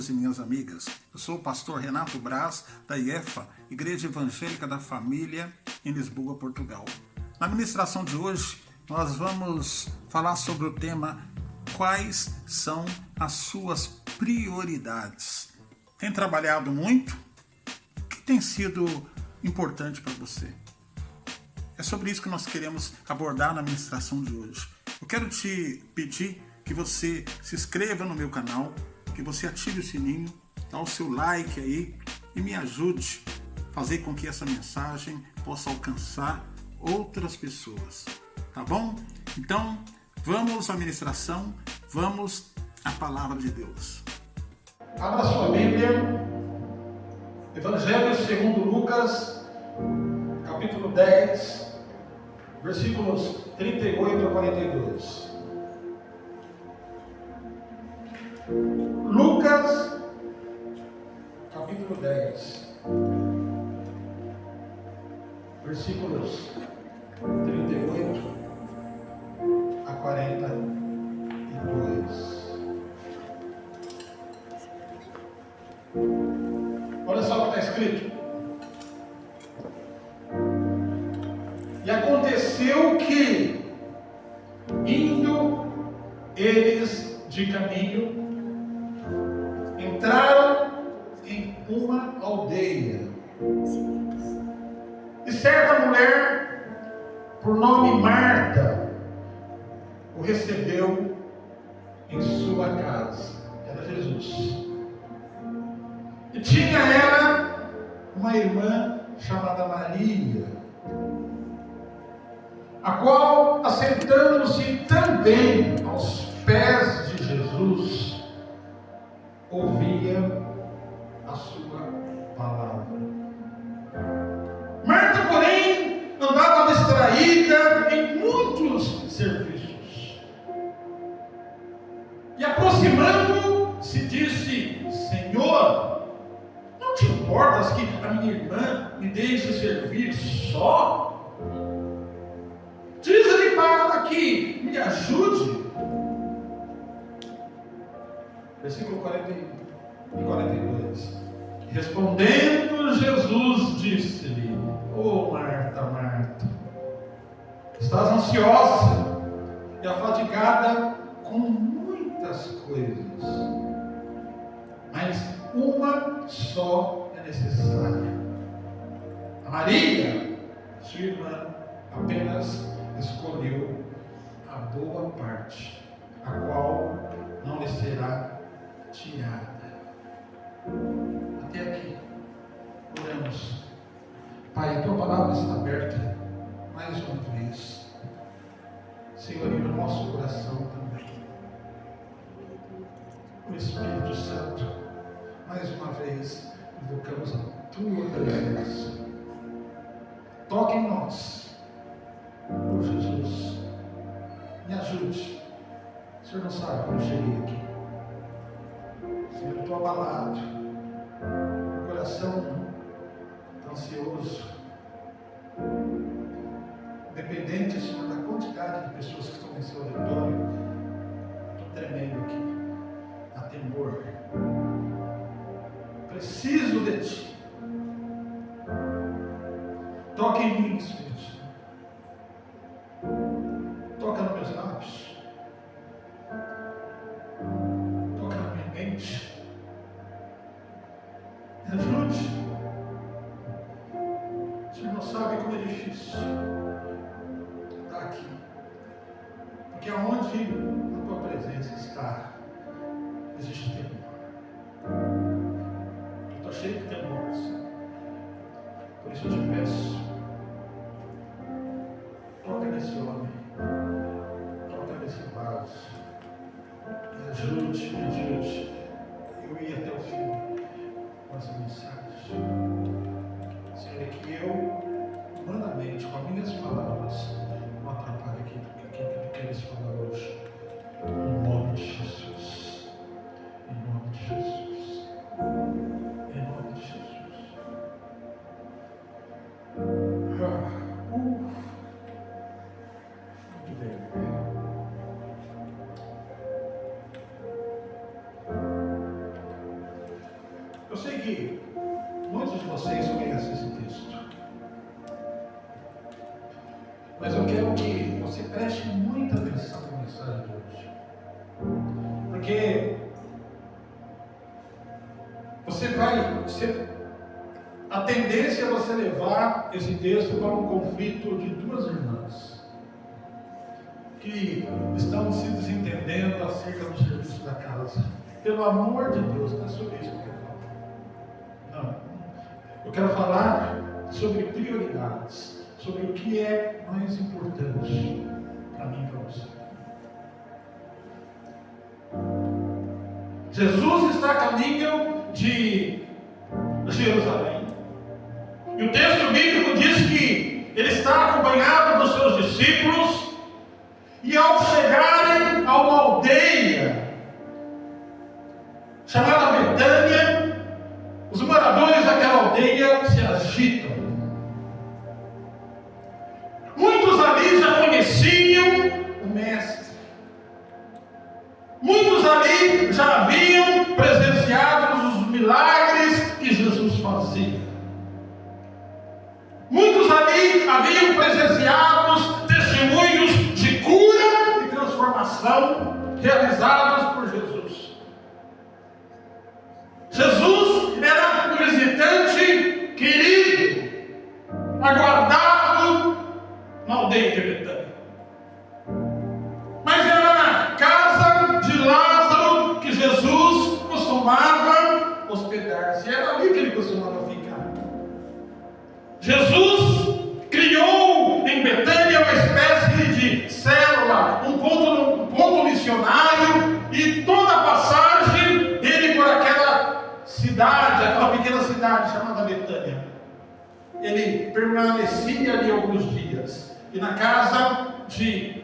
E minhas amigas, eu sou o pastor Renato Braz, da IEFA, Igreja Evangélica da Família, em Lisboa, Portugal. Na ministração de hoje, nós vamos falar sobre o tema quais são as suas prioridades. Tem trabalhado muito? O que tem sido importante para você? É sobre isso que nós queremos abordar na ministração de hoje. Eu quero te pedir que você se inscreva no meu canal, que você ative o sininho, dá o seu like aí e me ajude a fazer com que essa mensagem possa alcançar outras pessoas, tá bom? Então, vamos à ministração, vamos à palavra de Deus. Abra sua Bíblia, Evangelho segundo Lucas, capítulo 10, versículos 38 a 42. Lucas, capítulo 10, versículos 38 a 42. Olha só o que está escrito. E aconteceu que, indo eles de caminho, entraram em uma aldeia. E certa mulher, por nome Marta, o recebeu em sua casa. Era Jesus. E tinha ela uma irmã chamada Maria, a qual, assentando-se também aos pés de Jesus, ouvia a sua palavra. Marta, porém, andava distraída em muitos serviços. E aproximando-se, disse: Senhor, não te importas que a minha irmã me deixe servir só? Diz-lhe para que me ajude. Versículo 40 e 42. Respondendo Jesus, disse-lhe: Oh Marta, Marta, estás ansiosa e afadigada com muitas coisas, mas uma só é necessária. A Maria, sua irmã, apenas escolheu a boa parte, a qual não lhe será tirada. Até aqui, oramos. Pai, a tua palavra está aberta mais uma vez, Senhor, e no nosso coração também. O Espírito Santo, mais uma vez, invocamos a tua presença. Toque em nós, oh Jesus, me ajude. O Senhor não sabe como eu cheguei aqui. Senhor, eu estou abalado, o coração ansioso, dependente, Senhor, da quantidade de pessoas que estão nesse auditório. Estou tremendo aqui, a temor. Preciso de Ti. Toca em mim, Espírito Santo. Toca nos meus lábios. Toca na minha mente. Me ajude. O Senhor não sabe como é difícil estar aqui. Porque aonde a tua presença está, existe temor. Eu estou cheio de temor, Senhor. Por isso eu te peço, toca nesse homem, toca nesse vaso, me ajude, eu ir até o fim com essa mensagem. Senhor, que eu, humanamente, com as minhas palavras, não atrapalhe aquilo que eu quero falar hoje. Em nome de Jesus. Em nome de Jesus. Em nome de Jesus. Muito bem. que muitos de vocês conhecem esse texto. Mas eu quero que você preste muita atenção na mensagem de hoje. Porque a tendência é você levar esse texto para um conflito de duas irmãs que estão se desentendendo acerca do serviço da casa. Pelo amor de Deus, não é sobre isso que eu quero falar. Não. Eu quero falar sobre prioridades, sobre o que é mais importante para mim e para você. Jesus está a caminho de Jerusalém. E o texto bíblico diz que ele está acompanhado dos seus discípulos, e ao chegarem a uma aldeia chamada Betânia, os moradores daquela aldeia se agitam. Muitos ali já conheciam o Mestre. Muitos ali já haviam presenciado os milagres que Jesus fazia. Muitos ali haviam presenciado testemunhos de cura e transformação realizados por Jesus. Jesus era um visitante querido, aguardado na aldeia de Betânia. Mas era na casa de Lázaro que Jesus costumava hospedar-se. Era ali que ele costumava ficar. Jesus criou em Betânia uma espécie de célula, um ponto missionário, e toda a passagem dele por aquela cidade, aquela pequena cidade chamada Betânia, ele permanecia ali alguns dias. E na casa de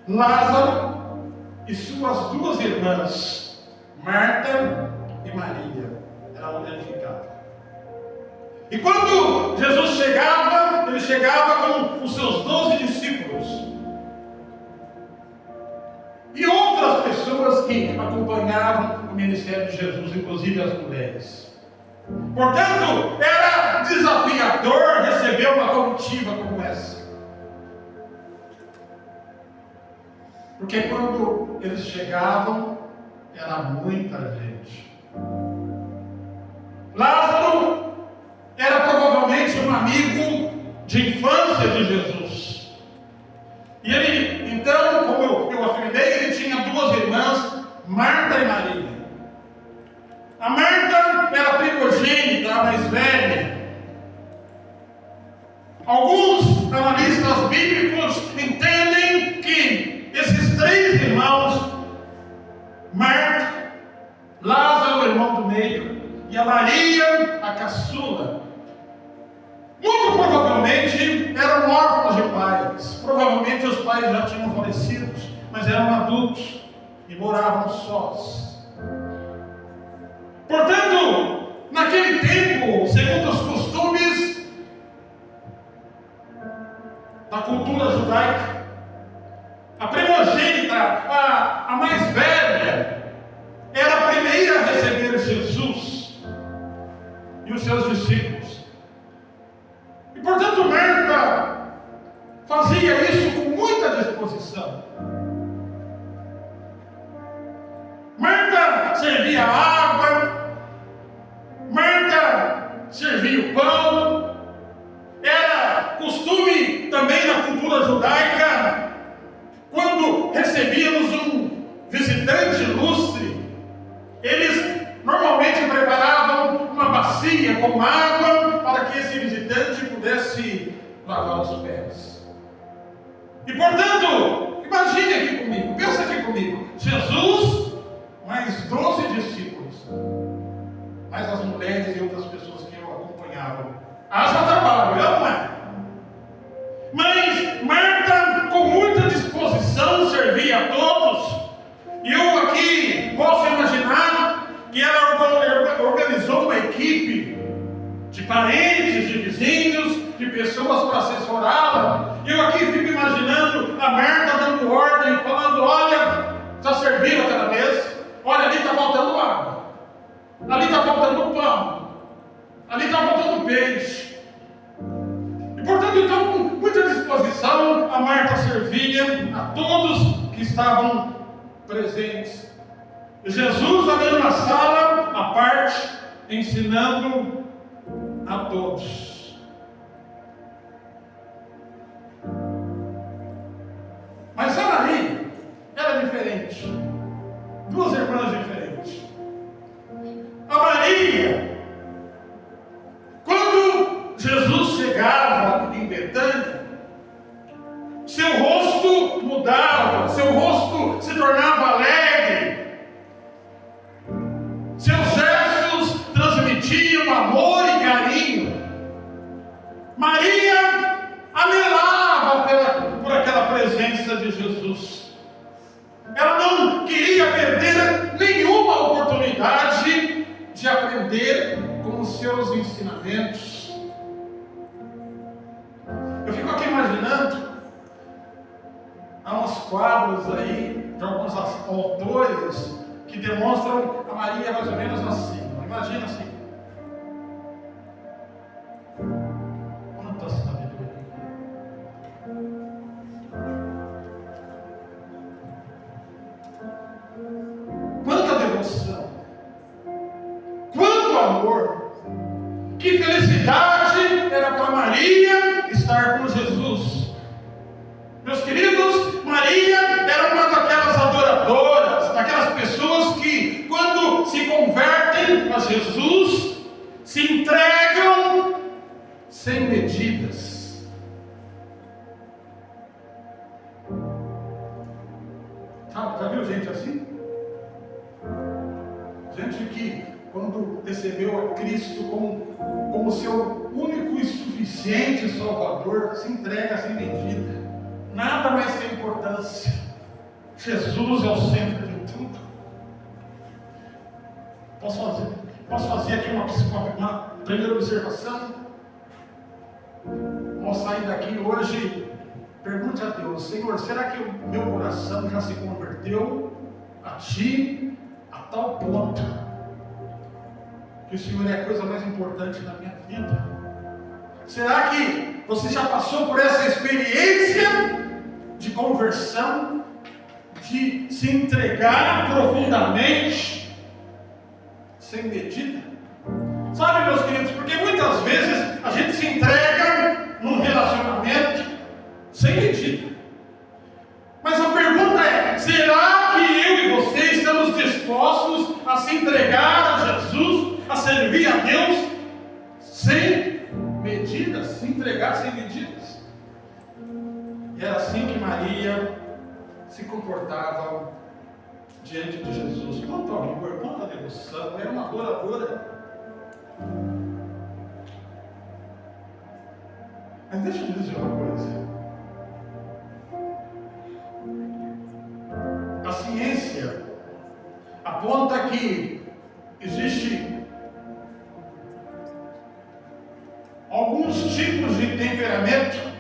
Lázaro e suas duas irmãs, Marta e Maria, era onde ele ficava. E quando Jesus chegava, ele chegava com os seus 12 discípulos e outras pessoas que acompanhavam o ministério de Jesus, inclusive as mulheres. Portanto, era desafiador receber uma comitiva como essa. Porque quando eles chegavam, era muita gente. Lázaro era provavelmente um amigo de infância de Jesus. E ele, então, como eu afirmei, ele tinha duas irmãs, Marta e Maria. A Marta era a primogênita, a mais velha. Alguns analistas bíblicos entendem que esses três irmãos, Marta, Lázaro, o irmão do meio, e a Maria, a caçula, muito provavelmente eram órfãos de pais. Provavelmente os pais já tinham falecido, mas eram adultos e moravam sós. Portanto, naquele tempo, segundo os costumes da cultura judaica, a primogênita, a mais velha, era a primeira a receber Jesus e os seus discípulos. E portanto Marta fazia isso com muita disposição. Marta servia água, Marta servia o pão. Era costume também na cultura judaica, quando recebíamos um visitante ilustre, eles normalmente preparavam uma bacia com água para que esse visitante pudesse lavar os pés. E portanto, imagine aqui comigo, pensa aqui comigo, Jesus mais 12 discípulos, mais as mulheres e outras pessoas que o acompanhavam. Haja trabalho, não é? Mas Marta, com muita disposição, servia a todos. E eu aqui posso imaginar que ela organizou uma equipe de parentes, de vizinhos, de pessoas para assessorá-la. Eu aqui fico imaginando a Marta dando ordem, falando: olha, já serviram cada vez? Olha, ali está faltando água, ali está faltando pão, do peixe. E portanto, então, com muita disposição, a Marta servia a todos que estavam presentes. E Jesus ali na sala, à parte, ensinando a todos. Mas a Maria era diferente. Duas irmãs diferentes. A Maria, quando Jesus chegava em Betânia, seu rosto mudava, seu rosto se tornava alegre, seus gestos transmitiam amor e carinho. Maria anelava por aquela presença de Jesus. Ela não queria perder nenhuma oportunidade de aprender com os seus ensinamentos. Eu fico aqui imaginando, há uns quadros aí de alguns autores que demonstram a Maria mais ou menos assim. Imagina assim. Quanta sabedoria. Quanta devoção. Quanto amor. Que felicidade era para Maria estar com Jesus. Meus queridos, Maria era uma daquelas adoradoras, daquelas pessoas que, quando se convertem a Jesus, se entregam sem medidas. Já viu gente assim? Gente que, quando recebeu a Cristo como seu único e suficiente Salvador, se entrega sem medida. Nada mais tem importância. Jesus é o centro de tudo. Posso fazer aqui uma primeira observação? Ao sair daqui hoje, pergunte a Deus: Senhor, será que o meu coração já se converteu a Ti a tal ponto que o Senhor é a coisa mais importante na minha vida? Será que você já passou por essa experiência de conversão, de se entregar profundamente, sem medida? Sabe, meus queridos, porque muitas vezes a gente se entrega num relacionamento sem medida. Mas a pergunta é: será que eu e você estamos dispostos a se entregar a Jesus, a servir a Deus sem medidas, se entregar sem medidas? E era assim que Maria se comportava diante de Jesus. Quanto amor, quanta devoção, era uma adoradora. Mas deixa eu dizer uma coisa. A ciência aponta que existe alguns tipos de temperamento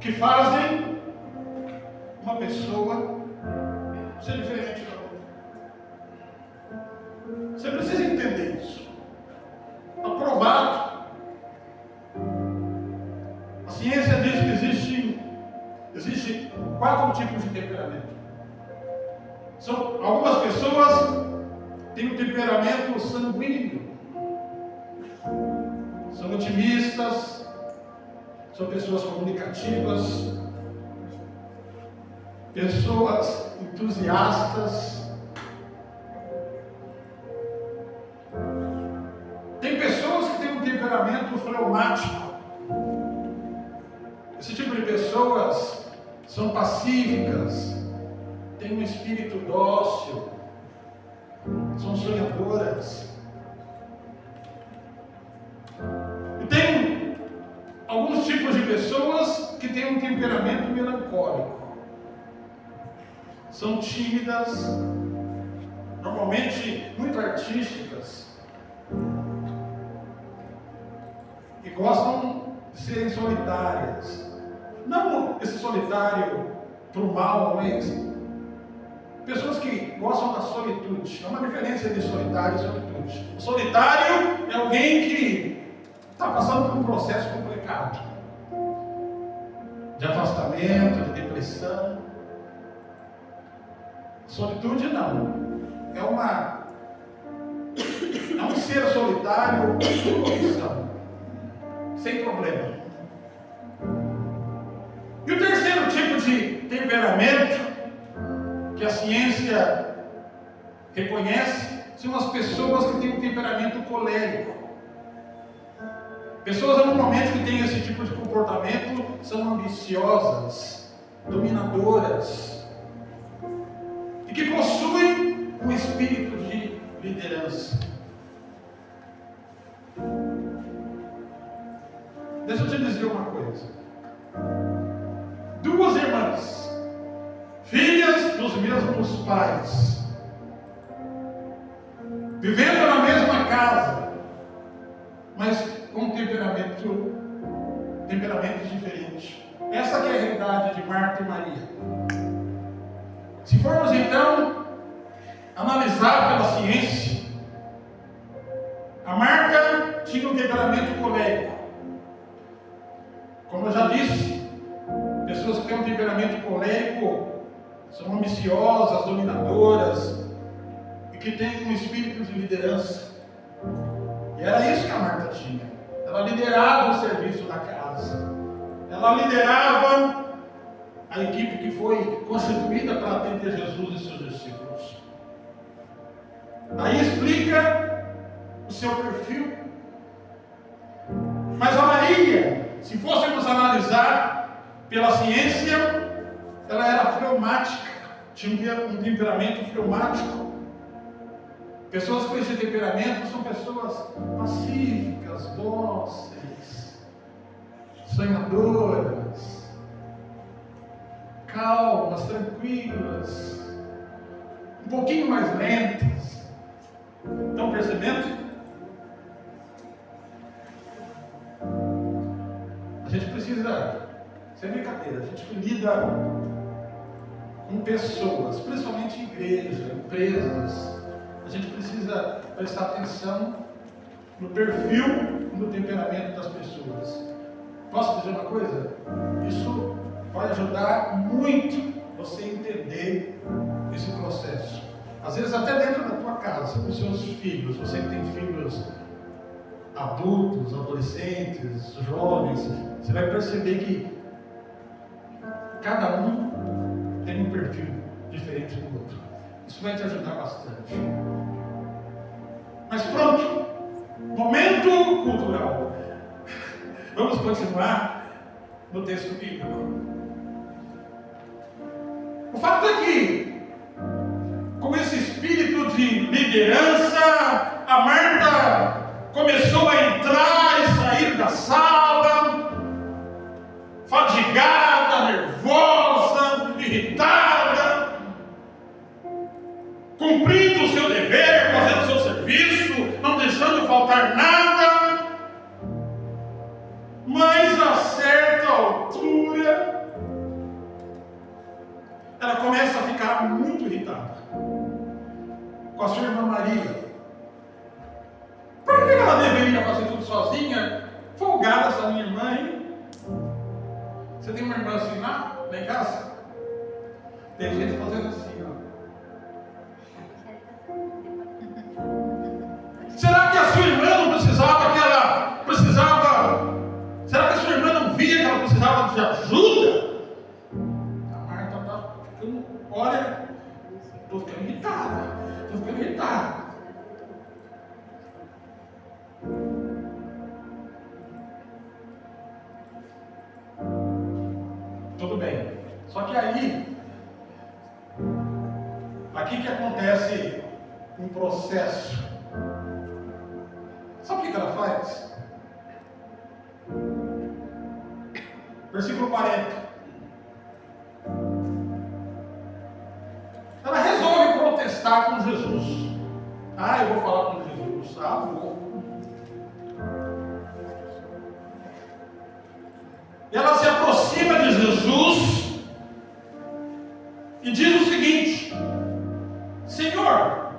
que fazem uma pessoa ser diferente da outra. Você precisa entender isso. Aprovado. A ciência diz que existe 4 tipos de temperamento. Algumas pessoas têm um temperamento sanguíneo. São otimistas, são pessoas comunicativas, pessoas entusiastas. Tem pessoas que têm um temperamento fleumático. Esse tipo de pessoas são pacíficas, têm um espírito dócil, são sonhadoras. E tem alguns tipos de pessoas que têm um temperamento melancólico. São tímidas, normalmente muito artísticas, e gostam de serem solitárias. Não esse solitário para o mal, mas Pessoas que gostam da solitude. Há uma diferença entre solitário e solitude. O solitário é alguém que está passando por um processo complicado de afastamento, de depressão. Solitude não. É um ser solitário por opção, sem problema. E o terceiro tipo de temperamento que a ciência reconhece são as pessoas que têm um temperamento colérico. Pessoas normalmente que têm esse tipo de comportamento são ambiciosas, dominadoras e que possuem um espírito de liderança. Deixa eu te dizer uma coisa. Duas irmãs, filhas dos mesmos pais, vivendo na mesma casa, mas com temperamentos diferentes. Essa que é a realidade de Marta e Maria. Se formos então analisar pela ciência, a Marta tinha um temperamento colérico. Como eu já disse, pessoas que têm um temperamento colérico são ambiciosas, dominadoras e que têm um espírito de liderança. E era isso que a Marta tinha. Ela liderava o serviço da casa. Ela liderava a equipe que foi constituída para atender Jesus e seus discípulos. Aí explica o seu perfil. Mas a Maria, se fôssemos analisar pela ciência, ela era fleumática, tinha um temperamento fleumático. Pessoas com esse temperamento são pessoas pacíficas, dóceis, sonhadoras, calmas, tranquilas, um pouquinho mais lentas. Estão percebendo? A gente precisa, sem brincadeira, a gente que lida com pessoas, principalmente em igreja, empresas, a gente precisa prestar atenção no perfil e no temperamento das pessoas. Posso dizer uma coisa? Isso vai ajudar muito você entender esse processo. Às vezes até dentro da tua casa, com os seus filhos, você que tem filhos adultos, adolescentes, jovens, você vai perceber que cada um tem um perfil diferente do outro. Isso vai te ajudar bastante. Mas pronto, momento cultural. Vamos continuar no texto bíblico. O fato é que, com esse espírito de liderança, a Marta começou a entrar e sair da sala, fadigada, nervosa, irritada, cumprindo o seu dever, fazendo o seu serviço, não deixando faltar nada, mas a certa altura ela começa a ficar muito irritada com a sua irmã Maria. Por que ela deveria fazer tudo sozinha? Folgada essa minha irmã, hein? Você tem uma irmã assim lá em casa? Tem gente fazendo assim, ó. Será que a sua irmã não precisava será que a sua irmã não via que ela precisava de ajuda? A Marta está ficando, olha, estou ficando irritada. Tudo bem. Só que aí, aqui que acontece um processo. Sabe o que ela faz? Versículo 40. Ela resolve protestar com Jesus. Ah, eu vou falar com Jesus. Ah, vou. Ela se aproxima de Jesus e diz o seguinte: Senhor,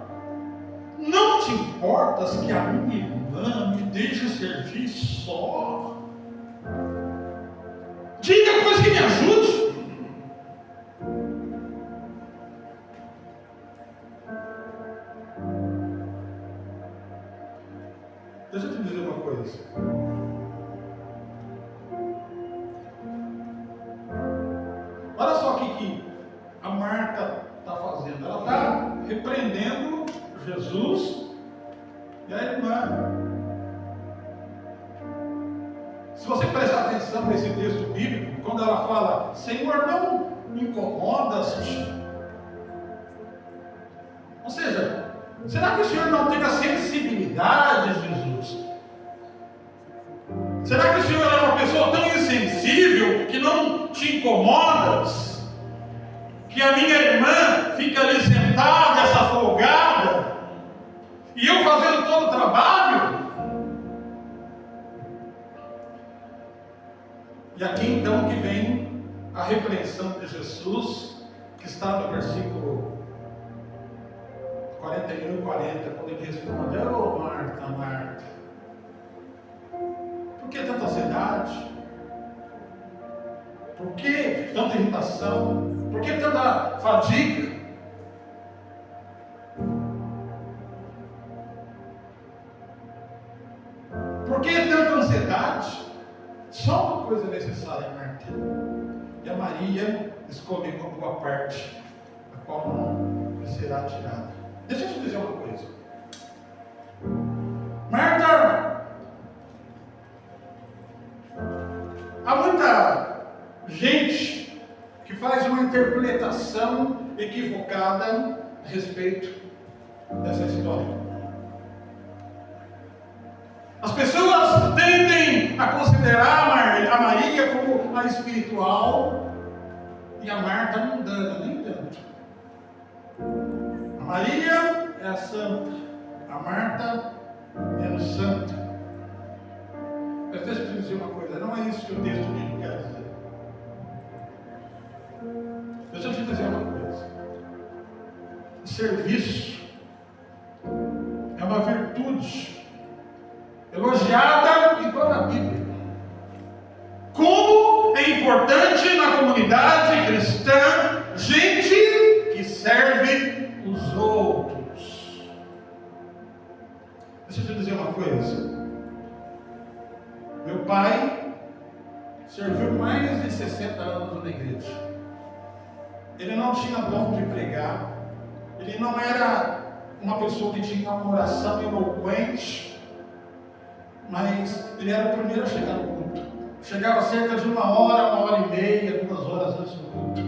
não te importas que a minha irmã me deixe servir só? Diga, pois, que me ajude. Deixa eu te dizer uma coisa. Olha só o que a Marta está fazendo. Ela está repreendendo Jesus e a irmã. Se você prestar atenção nesse texto bíblico, quando ela fala, Senhor, não me incomodas. Ou seja, será que o Senhor não tem a sensibilidade, Jesus? Será que o Senhor é uma pessoa tão insensível que não te incomodas? Que a minha irmã fica ali sentada, essa folgada, e eu fazendo todo o trabalho? E aqui então que vem a repreensão de Jesus, que está no versículo 41 e 40, quando ele responde, ô Marta, Marta, por que tanta ansiedade? Por que tanta irritação? Por que tanta fadiga? Por que tanta ansiedade? Só uma coisa necessária, Marta. E a Maria escolheu uma boa parte, a qual não lhe será tirada. Deixa eu te dizer uma coisa. Marta, há muita gente que faz uma interpretação equivocada a respeito dessa história. As pessoas tendem a considerar a Maria como a espiritual e a Marta mundana, nem tanto. A Maria é a santa, a Marta menos santa. Mas deixa eu te dizer uma coisa, não é isso que o texto bíblico quer dizer. Deixa eu te dizer uma coisa. O serviço é uma virtude elogiada em toda a Bíblia. Como é importante na comunidade cristã gente que serve os outros. Deixa eu te dizer uma coisa. Meu pai serviu mais de 60 anos na igreja. Ele não tinha dom de pregar. Ele não era uma pessoa que tinha uma oração eloquente. Mas ele era o primeiro a chegar no culto. Chegava cerca de 1 hora e meia, 2 horas antes do culto.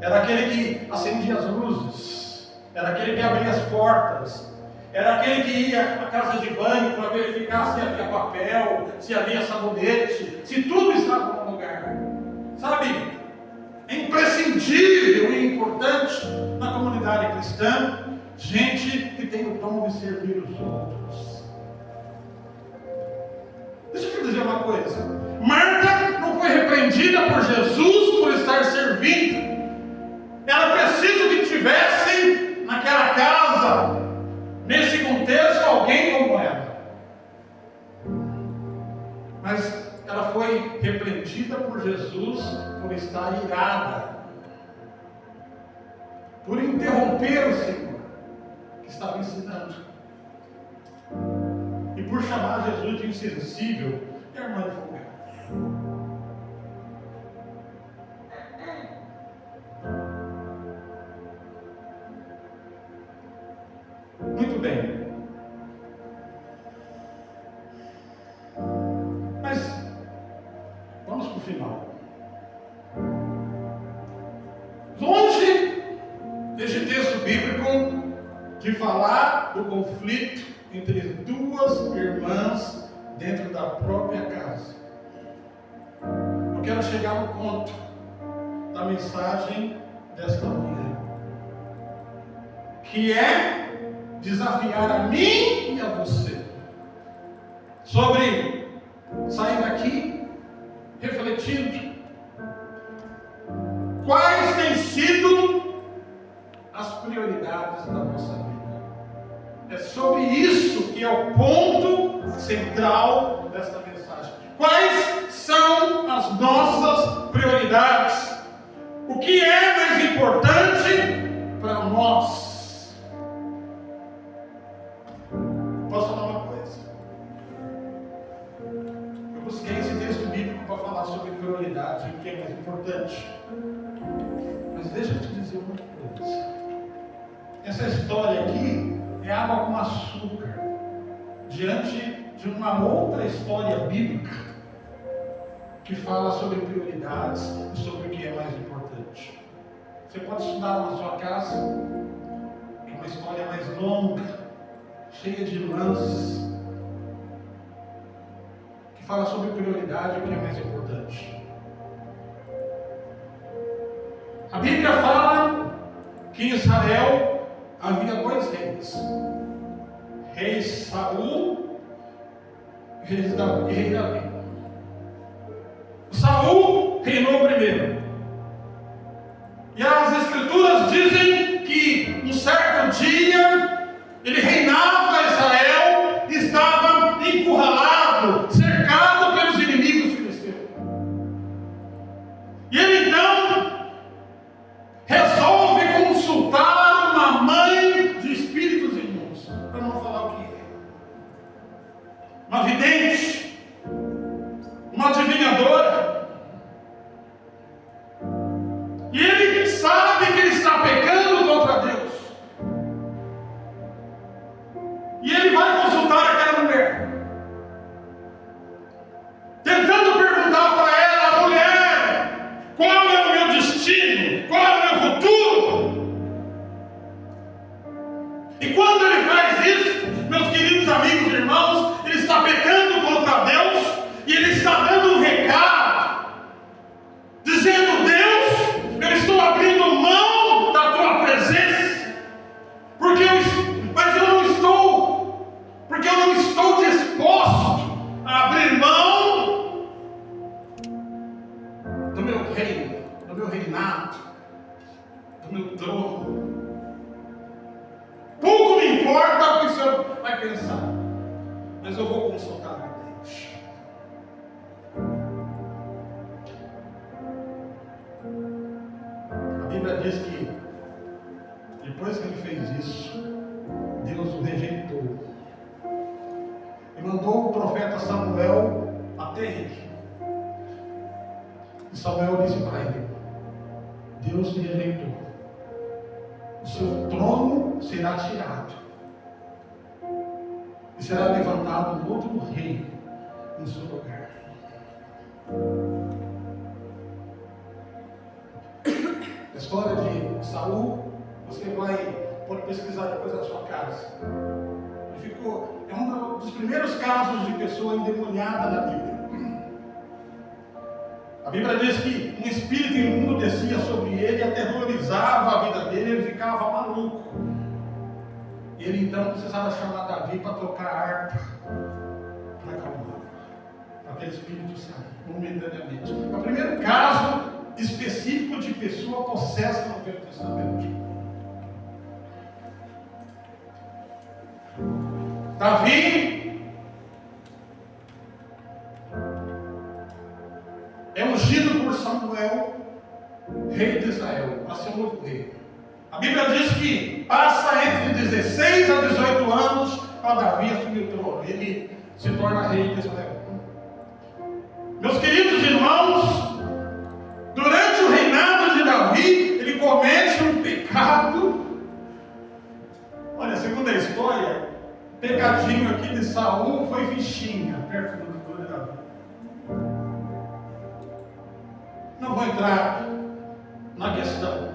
Era aquele que acendia as luzes. Era aquele que abria as portas. Era aquele que ia à casa de banho para verificar se havia papel, se havia sabonete, se tudo estava no lugar. Sabe? É imprescindível e importante na comunidade cristã gente que tem o dom de servir os outros. Deixa eu te dizer uma coisa. Marta não foi repreendida por Jesus por estar servindo. Ela precisa que tivesse naquela casa, nesse contexto, alguém como ela. Mas ela foi repreendida por Jesus por estar irada, por interromper o Senhor que estava ensinando. E por chamar Jesus de insensível e a irmã de folgada. Muito bem. Mas vamos para o final. Longe deste texto bíblico de falar do conflito entre 2 irmãs dentro da própria casa. Eu quero chegar no ponto da mensagem desta manhã, que é desafiar a mim e a você sobre sair daqui refletindo quais têm sido as prioridades da nossa vida. É sobre isso que é o ponto central desta mensagem. Quais são as nossas prioridades? O que é mais importante para nós? Posso falar uma coisa? Eu busquei esse texto bíblico para falar sobre prioridades e o que é mais importante. Mas deixa eu te dizer uma coisa. Essa história aqui é água com açúcar diante de uma outra história bíblica que fala sobre prioridades e sobre o que é mais importante. Você pode estudar na sua casa, que é uma história mais longa, cheia de lances, que fala sobre prioridade e o que é mais importante. A Bíblia fala que em Israel havia dois reis. Rei Saul e rei Davi. Saul reinou primeiro. E as escrituras dizem que um certo dia ele reinava Israel e estava encurralado, cercado pelos inimigos filisteus. E ele então resolve consultar uma mãe de espíritos imundos, para não falar o que é. Uma vidente, uma adivinhadora. E ele sabe que ele está pecando contra Deus. E ele vai consultar aquela mulher, tentando perguntar para ela: mulher, qual é o meu destino? Qual é o meu futuro? E quando ele faz isso, meus queridos amigos e irmãos, ele está pecando contra Deus e ele está dando um recado, dizendo: Deus, eu estou abrindo mão da tua presença, porque eu não estou disposto a abrir mão do meu reino, do meu reinado, do meu trono. Pouco me importa o que o Senhor vai pensar, mas eu vou consultar a Deus. A Bíblia diz que depois que ele fez isso, Deus o rejeitou e mandou o profeta Samuel até ele. E Samuel disse para ele: Deus te rejeitou, o seu trono será tirado e será levantado um outro rei em seu lugar. A história de Saul, você pode pesquisar depois na sua casa. É um dos primeiros casos de pessoa endemoniada na Bíblia. A Bíblia diz que um espírito imundo descia sobre ele, aterrorizava a vida dele, ele ficava maluco. Ele então precisava chamar Davi para tocar harpa, para acalmar, para aquele espírito sair momentaneamente. É o primeiro caso específico de pessoa possessa no Velho Testamento. Davi é ungido por Samuel, rei de Israel, para ser um novo rei. A Bíblia diz que passa entre 16 a 18 anos para Davi assumir o trono. Ele se torna rei de Israel. Meus queridos irmãos, durante o reinado de Davi, ele comete um pecado. Olha, segundo a história, o pecadinho aqui de Saul foi fichinha, perto do de Davi. Não vou entrar na questão.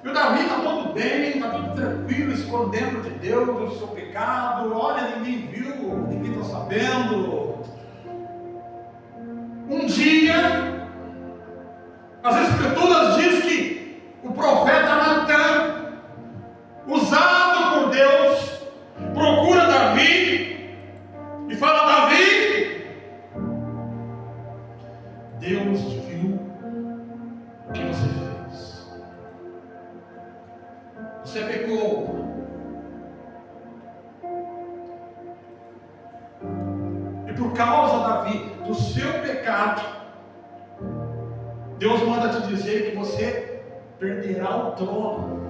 E o Davi está todo bem, está tudo tranquilo, escondendo de Deus o seu pecado. Olha, ninguém viu, ninguém está sabendo. Um dia, as Escrituras dizem que o profeta Natan, usado por Deus, procura Davi e fala: Davi, Deus viu o que você fez. Você pecou. E por causa, Davi, do seu pecado, Deus manda te dizer que você perderá o trono.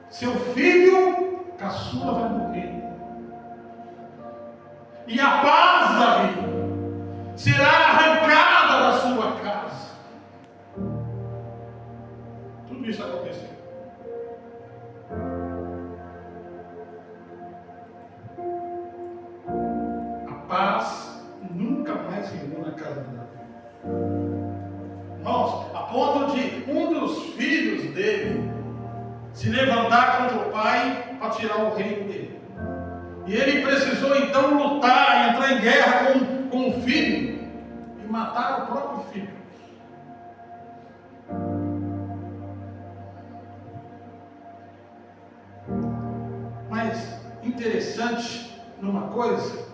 Seu filho caçula vai morrer. E a paz, Davi, será arrancada da sua casa. Tudo isso aconteceu. A paz nunca mais reinou na casa de Davi. Irmãos, a ponto de um dos filhos dele se levantar contra o pai para tirar o reino dele. E ele precisou então lutar, entrar em guerra com o filho e matar o próprio filho. Mas interessante numa coisa,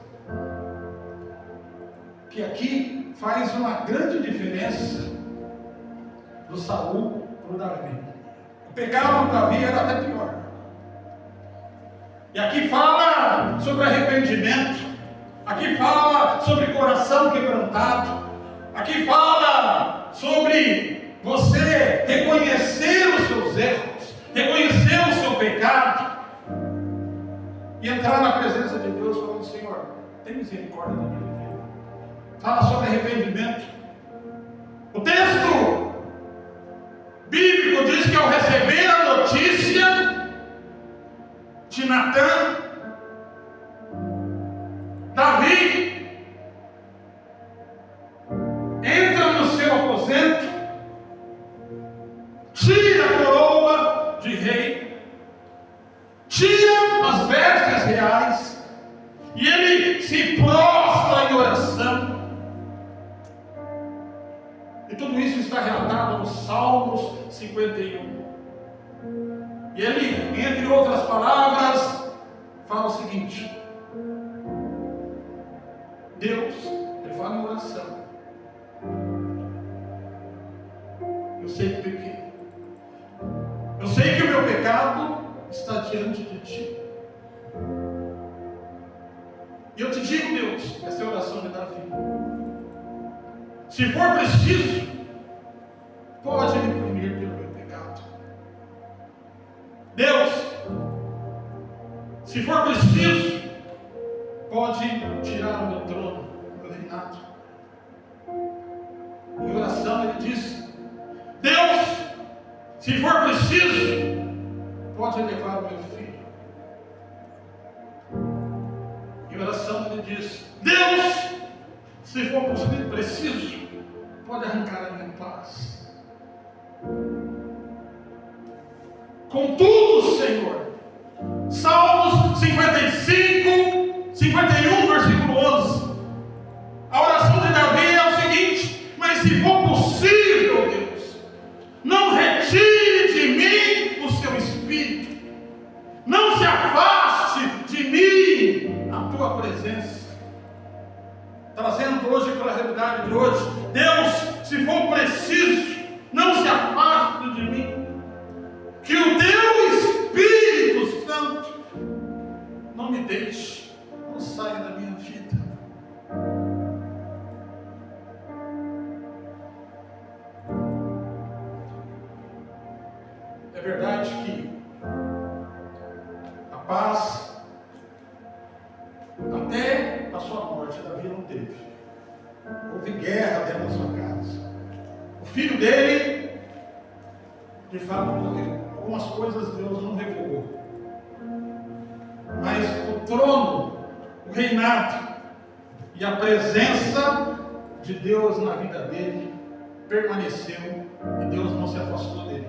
que aqui faz uma grande diferença do Saul para o Davi. O pecado do Davi era até pior. E aqui fala sobre arrependimento, aqui fala sobre coração quebrantado, aqui fala sobre você reconhecer os seus erros, reconhecer o seu pecado e entrar na presença de Deus falando: Senhor, tem misericórdia da minha vida. Fala sobre arrependimento. O texto bíblico diz que ao receber a notícia de Natã, Davi entra no seu aposento, tira a coroa de rei, tira as vestes reais e ele se prostra em oração. E tudo isso está relatado nos Salmos 51. E ele, entre outras palavras, fala o seguinte: Deus, ele fala em oração, eu sei que pequei, eu sei que o meu pecado está diante de ti, e eu te digo, Deus, essa é a oração de Davi, se for preciso, pode me punir pelo meu pecado. Deus, se for preciso, pode tirar o meu trono, o meu reinado. Em oração ele diz: Deus, se for preciso, pode levar o meu filho. Em oração ele diz: Deus, se for preciso, pode arrancar a minha paz. Contudo, Senhor, Salmos 55, 51, versículo 11, a oração de Davi é o seguinte: mas se for possível, Deus, não retire de mim o seu espírito, não se afaste de mim a tua presença. Trazendo hoje para a realidade de hoje: Deus, se for preciso, não se afaste de mim, que o teu Espírito Santo não me deixe, não saia da minha vida. É verdade que a paz, até a sua morte, Davi não teve. Houve guerra dentro da sua casa. O filho dele, de fato, morreu. Algumas coisas Deus não revogou, mas o trono, o reinado e a presença de Deus na vida dele permaneceu, e Deus não se afastou dele.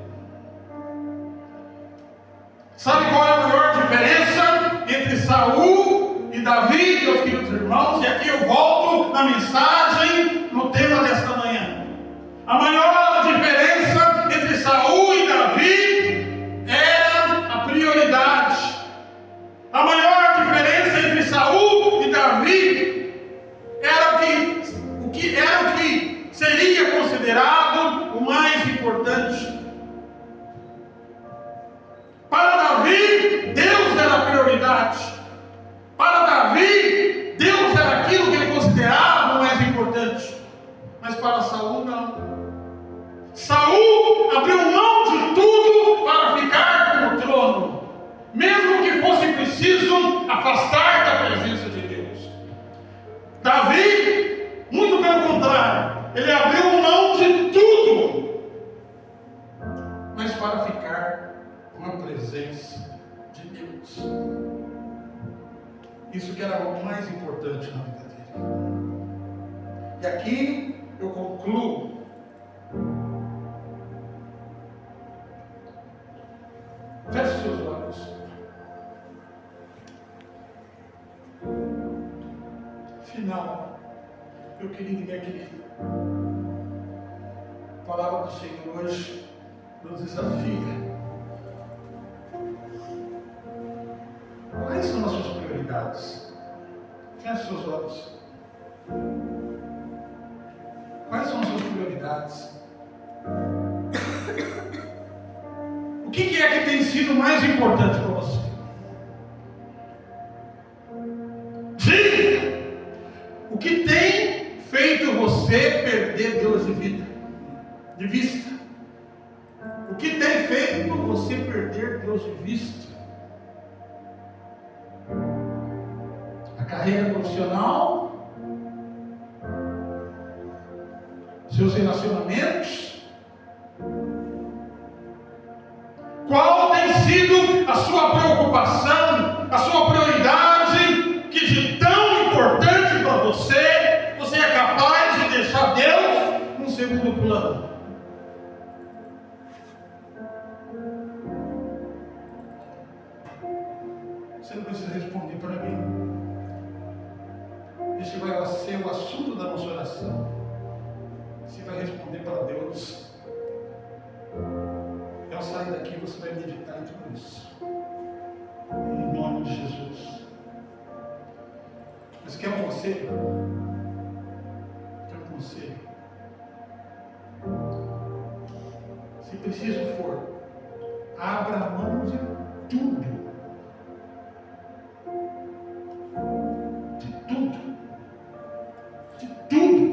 Sabe qual é a maior diferença entre Saul e Davi, meus queridos irmãos? E aqui eu volto na mensagem, no tema desta manhã. A maior diferença entre Saul e Davi era a prioridade. A maior diferença entre Saul e Davi era o que considerado o mais importante. Para Davi, Deus era a prioridade. Para Davi, Deus era aquilo que ele considerava o mais importante. Mas para Saul, não. Saul abriu mão de tudo para ficar com o trono, mesmo que fosse preciso afastar da presença de Deus. Davi, muito pelo contrário, ele abriu mão de tudo, mas para ficar com a presença de Deus. Isso que era o mais importante na vida dele. E aqui eu concluo. Feche seus olhos. Final, meu querido e minha querida, a palavra do Senhor hoje nos desafia. Quais são as suas prioridades? Feche seus olhos. Quais são as suas prioridades? O que é que tem sido mais importante para você? Diga! O que tem feito você perder Deus de vista? O que tem feito você perder Deus de vista? A carreira profissional? Seus relacionamentos? Qual tem sido a sua preocupação, a sua prioridade, que de tão importante para você, você é capaz de deixar Deus num segundo plano? Você não precisa responder para mim. Este vai ser o assunto da nossa oração. Você vai responder para Deus. Ao sair daqui, você vai meditar em tudo isso. Em nome de Jesus. Mas quer um conselho? Quer um conselho? Se preciso for, abra mão de tudo. De tudo. De tudo.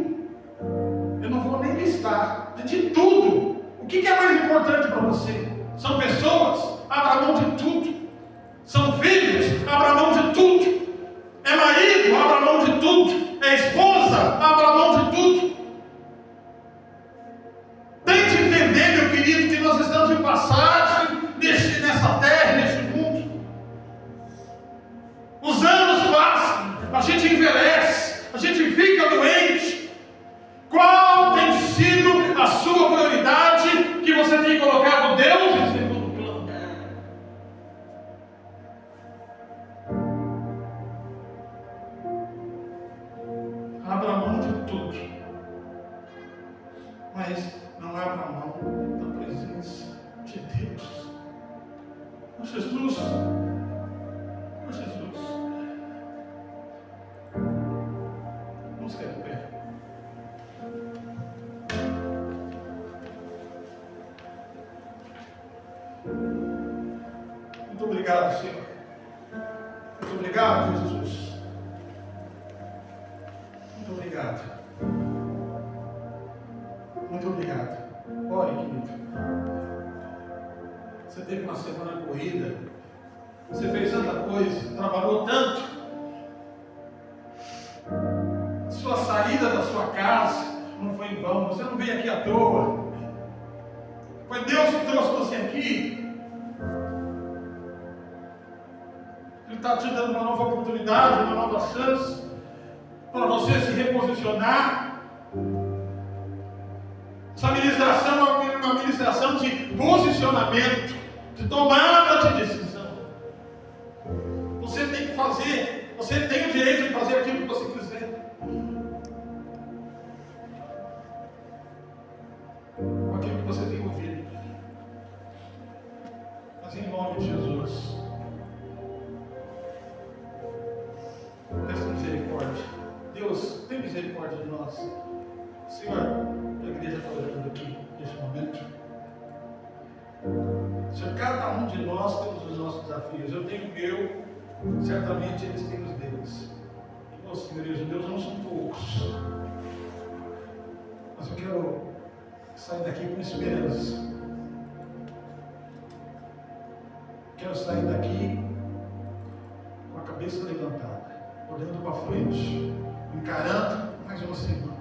Eu não vou nem listar. De tudo. O que é mais importante para você? São pessoas? Abra mão de tudo. São filhos? Abra mão de tudo. É marido? Abra mão de tudo. É esposa? Abra mão de tudo. Tente entender, meu querido, que nós estamos em passagem nessa terra, nesse mundo. Os anos passam, a gente envelhece, a gente fica doente. Qual tem sido a sua prioridade que você tem colocado Deus em segundo plano? Abra mão de tudo, mas não abra mão da presença de Deus. Oh Jesus, oh Jesus, vamos ficar de pé. Muito obrigado, Senhor. Muito obrigado, Jesus. Muito obrigado. Muito obrigado. Ore, querido. Você teve uma semana corrida. Você fez tanta coisa, trabalhou tanto. Sua saída da sua casa não foi em vão. Você não veio aqui à toa. Foi Deus que trouxe você aqui. Ele está te dando uma nova oportunidade, uma nova chance para você se reposicionar. Essa ministração é uma ministração de posicionamento, de tomada de decisão. Você tem que fazer, você tem o direito de fazer aquilo que você quiser. Com aquilo que você tem ouvido. Mas em nome de Jesus, peça misericórdia. Deus, tem misericórdia de nós. Senhor, a igreja está orando aqui neste momento. Senhor, cada um de nós temos os nossos desafios. Eu tenho o meu, certamente eles têm os deles. Oh, Senhor, os meus não são poucos. Mas eu quero sair daqui com esperança. Quero sair daqui com a cabeça levantada, olhando para frente, encarando mais uma semana.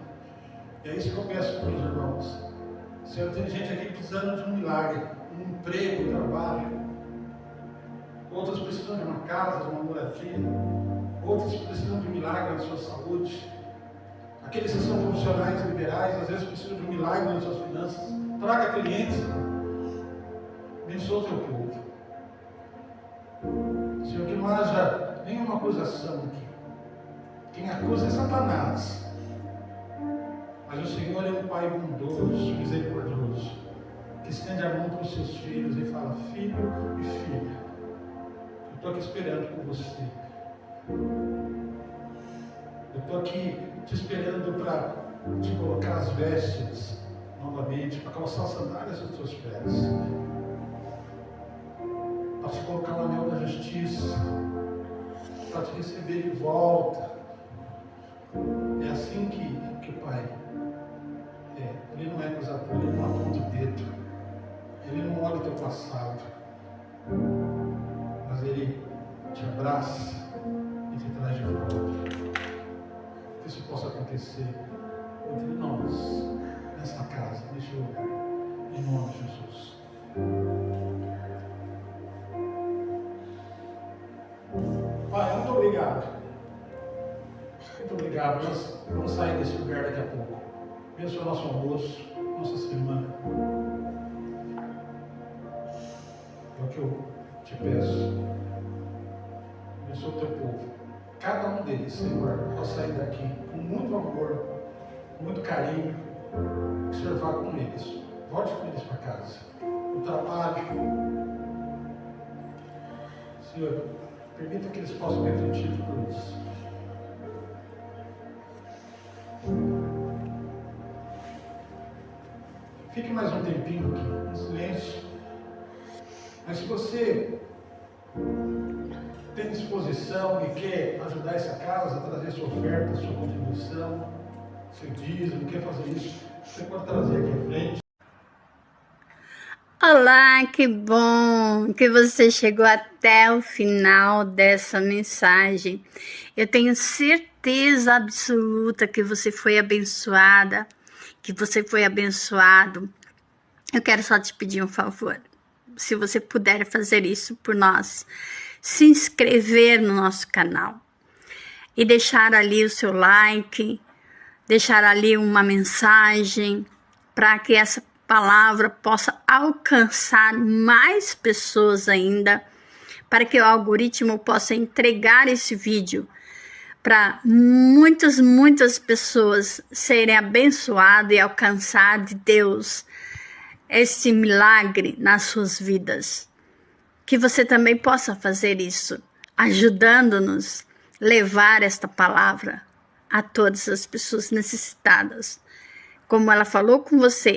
E é isso que eu peço para os irmãos. Senhor, tem gente aqui precisando de um milagre, um emprego, um trabalho. Outros precisam de uma casa, de uma moradia. Outros precisam de um milagre na sua saúde. Aqueles que são profissionais liberais, às vezes precisam de um milagre nas suas finanças. Traga clientes. Abençoa o teu povo. Senhor, que não haja nenhuma acusação aqui. Quem acusa é Satanás. Mas o Senhor é um Pai bondoso, misericordioso, que estende a mão para os seus filhos e fala: filho e filha, eu estou aqui esperando por você. Eu estou aqui te esperando para te colocar as vestes novamente, para calçar sandálias nos teus pés, para te colocar o anel da justiça, para te receber de volta. É assim que o Pai é. Ele não é acusador, ele não aponta o dedo, ele não olha o teu passado, mas ele te abraça e te traz de volta. Que isso possa acontecer entre nós, nesta casa, neste lugar, em nome de Jesus. Pai, muito obrigado. Muito obrigado. Nós vamos sair desse lugar daqui a pouco. Abençoa nosso almoço, nossa semana. É o que eu te peço. Abençoa o teu povo. Cada um deles, Senhor, ao sair daqui com muito amor, com muito carinho, que o Senhor vá com eles. Volte com eles para casa. No trabalho. Senhor, permita que eles possam refletir por isso. Fique mais um tempinho aqui, em silêncio. Mas se você tem disposição e quer ajudar essa casa, trazer sua oferta, sua contribuição, seu dízimo, quer fazer isso, você pode trazer aqui à frente. Olá, que bom que você chegou até o final dessa mensagem. Eu tenho certeza absoluta que você foi abençoada, que você foi abençoado. Eu quero só te pedir um favor. Se você puder fazer isso por nós, se inscrever no nosso canal e deixar ali o seu like, deixar ali uma mensagem para que essa palavra possa alcançar mais pessoas ainda, para que o algoritmo possa entregar esse vídeo para muitas pessoas serem abençoadas e alcançar de Deus esse milagre nas suas vidas. Que você também possa fazer isso, ajudando-nos a levar esta palavra a todas as pessoas necessitadas. Como ela falou com você,